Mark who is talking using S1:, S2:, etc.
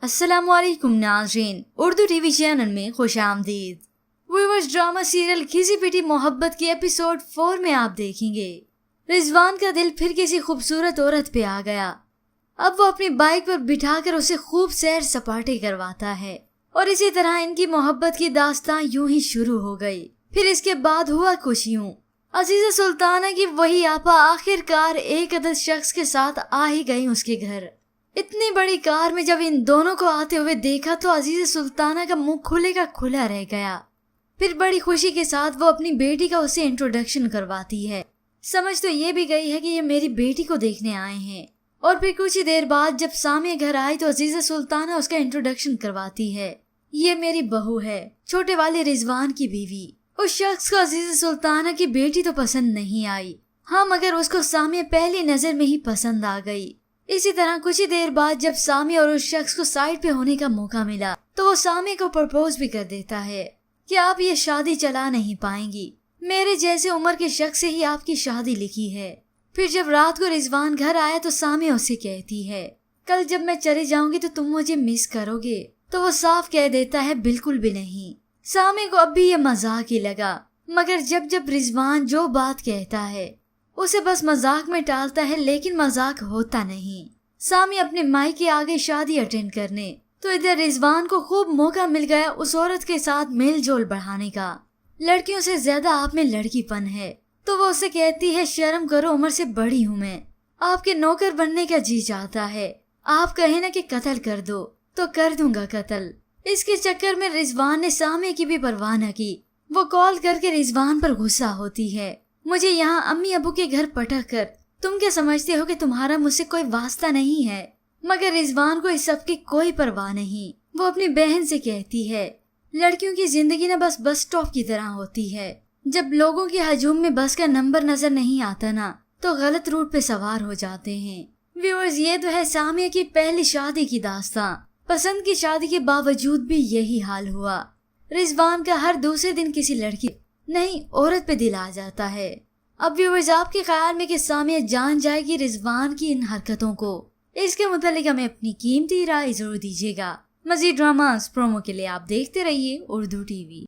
S1: अस्सलाम वालेकुम नाज़रीन, उर्दू टीवी चैनल में खुश आमदीद। व्यूअर्स, ड्रामा सीरियल घिसी पिटी मोहब्बत की एपिसोड 4 में आप देखेंगे रिजवान का दिल फिर किसी खूबसूरत औरत पे आ गया। अब वो अपनी बाइक पर बिठाकर उसे खूब सैर सपाटे करवाता है और इसी तरह इनकी मोहब्बत की दास्तां यूं ही शुरू हो गई। फिर इसके बाद हुआ कुछ यूं, अजीज़ा सुल्ताना की वही आपा आखिरकार एक अदद शख्स के साथ आ ही गई उसके घर। इतनी बड़ी कार में जब इन दोनों को आते हुए देखा तो अजीज़ा सुल्ताना का मुंह खुले का खुला रह गया। फिर बड़ी खुशी के साथ वो अपनी बेटी का उसे इंट्रोडक्शन करवाती है। समझ तो ये भी गई है कि ये मेरी बेटी को देखने आए हैं। और फिर कुछ ही देर बाद जब सामिया घर आई तो अजीज़ा सुल्ताना उसका इंट्रोडक्शन करवाती है। ये मेरी बहू है, छोटे वाले रिजवान की बीवी। उस शख्स को अजीज़ा सुल्ताना की बेटी तो पसंद नहीं आई, हाँ मगर उसको सामिया पहली नजर में ही पसंद आ गई। इसी तरह कुछ ही देर बाद जब सामिया और उस शख्स को साइड पे होने का मौका मिला तो वो सामिया को प्रपोज भी कर देता है कि आप ये शादी चला नहीं पाएंगी, मेरे जैसे उम्र के शख्स से ही आपकी शादी लिखी है। फिर जब रात को रिजवान घर आया तो सामिया उससे कहती है, कल जब मैं चली जाऊंगी तो तुम मुझे मिस करोगे? तो वो साफ कह देता है, बिल्कुल भी नहीं। सामिया को अब भी ये मजाक ही लगा, मगर जब जब रिजवान जो बात कहता है उसे बस मजाक में टालता है, लेकिन मजाक होता नहीं। सामिया अपने मायके आ गई शादी अटेंड करने तो इधर रिजवान को खूब मौका मिल गया उस औरत के साथ मेल जोल बढ़ाने का। लड़कियों से ज्यादा आप में लड़कीपन है तो वो उसे कहती है, शर्म करो, उम्र से बड़ी हूँ मैं, आपके नौकर बनने का जी चाहता है, आप कहे ना कि कत्ल कर दो तो कर दूंगा कत्ल। इसके चक्कर में रिजवान ने सामिया की भी परवाह न की। वो कॉल करके रिजवान पर गुस्सा होती है, मुझे यहाँ अम्मी अबू के घर पटक कर तुम क्या समझते हो कि तुम्हारा मुझसे कोई वास्ता नहीं है? मगर रिजवान को इस सब की कोई परवाह नहीं। वो अपनी बहन से कहती है, लड़कियों की जिंदगी ना बस स्टॉप की तरह होती है, जब लोगों के हजूम में बस का नंबर नजर नहीं आता ना तो गलत रूट पे सवार हो जाते हैं। व्यूअर्स, ये तो है सामिया की पहली शादी की दास्तां। पसंद की शादी के बावजूद भी यही हाल हुआ। रिजवान का हर दूसरे दिन किसी लड़की नहीं औरत पे दिल आ जाता है। अब व्यूअर्स, आपके ख्याल में कि सामिया जान जाएगी रिजवान की इन हरकतों को? इसके मुतालिक हमें अपनी कीमती राय जरूर दीजिएगा। मजीद ड्रामास प्रोमो के लिए आप देखते रहिए उर्दू टीवी।